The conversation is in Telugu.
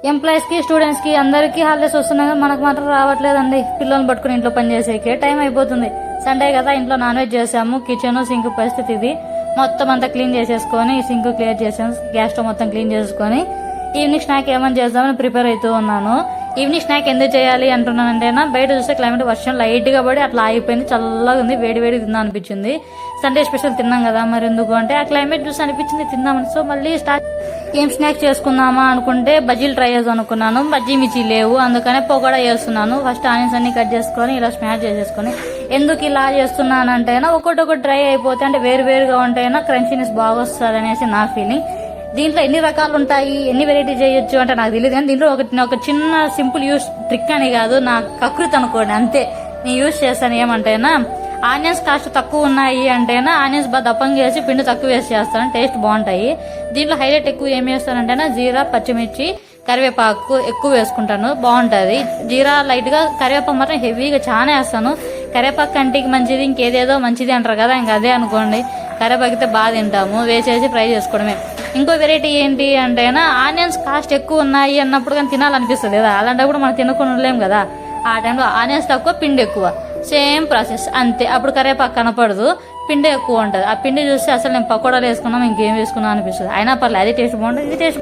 ఎంప్లాయీస్ కి స్టూడెంట్స్ కి అందరికీ హాలిడేస్ వస్తున్నాయి కదా, మనకు మాత్రం రావట్లేదండి. పిల్లల్ని పట్టుకుని ఇంట్లో పని చేసేకే టైం అయిపోతుంది. సండే కదా, ఇంట్లో నాన్ వెజ్ చేసాము. కిచెన్ సింక్ పరిస్థితి ఇది. మొత్తం అంతా క్లీన్ చేసేసుకొని సింక్ క్లియర్ చేసాము. గ్యాస్ స్టవ్ మొత్తం క్లీన్ చేసుకొని ఈవినింగ్ స్నాక్ ఏమని చేద్దామని ప్రిపేర్ అవుతూ ఉన్నాను. ఈవినింగ్ స్నాక్ ఎందుకు చేయాలి అంటున్నానంటే, బయట చూస్తే క్లైమేట్ వర్షం లైట్ గా పడి అట్లా ఆగిపోయింది. చల్లగా ఉంది, వేడి వేడి తిందా అనిపించింది. సండే స్పెషల్ తిన్నాం కదా, మరి ఎందుకు అంటే ఆ క్లైమేట్ చూసి అనిపించింది తిందామని. సో మళ్ళీ స్టార్ట్ ఏం స్నాక్ చేసుకుందామా అనుకుంటే బజ్జీలు ట్రై చేద్దాం అనుకున్నాను. బజ్జీ మిర్చి లేవు, అందుకనే పకోడా చేస్తున్నాను. ఫస్ట్ ఆనియన్స్ అన్ని కట్ చేసుకొని ఇలా స్మాష్ చేసేసుకొని, ఎందుకు ఇలా చేస్తున్నానంటే ఒకటి ట్రై అయిపోతే అంటే వేరు వేరుగా ఉంటేనా క్రంచీనెస్ బాగా వస్తుంది అనేసి నా ఫీలింగ్. దీంట్లో ఎన్ని రకాలు ఉంటాయి, ఎన్ని వెరైటీ చేయొచ్చు అంటే నాకు తెలియదు. కానీ దీంట్లో ఒక చిన్న సింపుల్ యూస్ ట్రిక్ అని కాదు, నా కకృతి అనుకోండి అంతే. నేను యూజ్ చేస్తాను. ఏమంటేనా ఆనియన్స్ కాస్ట్ తక్కువ ఉన్నాయి అంటేనా ఆనియన్స్ బాగా దప్పంగా చేసి పిండి తక్కువ వేసి చేస్తాను, టేస్ట్ బాగుంటాయి. దీంట్లో హైలైట్ ఎక్కువ ఏం వేస్తానంటేనా జీరా, పచ్చిమిర్చి, కరివేపాకు ఎక్కువ వేసుకుంటాను, బాగుంటది. జీరా లైట్ గా, కరివేపాకు మాత్రం హెవీగా చాలా వేస్తాను. కరివేపాకు కంటికి మంచిది, ఇంకేదేదో మంచిది అంటారు కదా, ఇంకా అదే అనుకోండి. కరివేపాకితే బాగా తింటాము, వేసేసి ఫ్రై చేసుకోవడమే. ఇంకో వెరైటీ ఏంటి అంటేనా ఆనియన్స్ కాస్ట్ ఎక్కువ ఉన్నాయి అన్నప్పుడు కానీ తినాలనిపిస్తుంది కదా, అలాంటప్పుడు మనం తినకుండా ఉండలేం కదా. ఆ టైంలో ఆనియన్స్ తక్కువ, పిండి ఎక్కువ, సేమ్ ప్రాసెస్ అంతే. అప్పుడు కరివేపాకు కనపడదు, పిండి ఎక్కువ ఉంటుంది. ఆ పిండి చూస్తే అసలు నేను పకోడాలు వేసుకున్నాం ఇంకేం వేసుకున్నాం అనిపిస్తుంది. అయినా పర్లేదు, అది టేస్ట్ బాగుంటుంది, ఇది టేస్ట్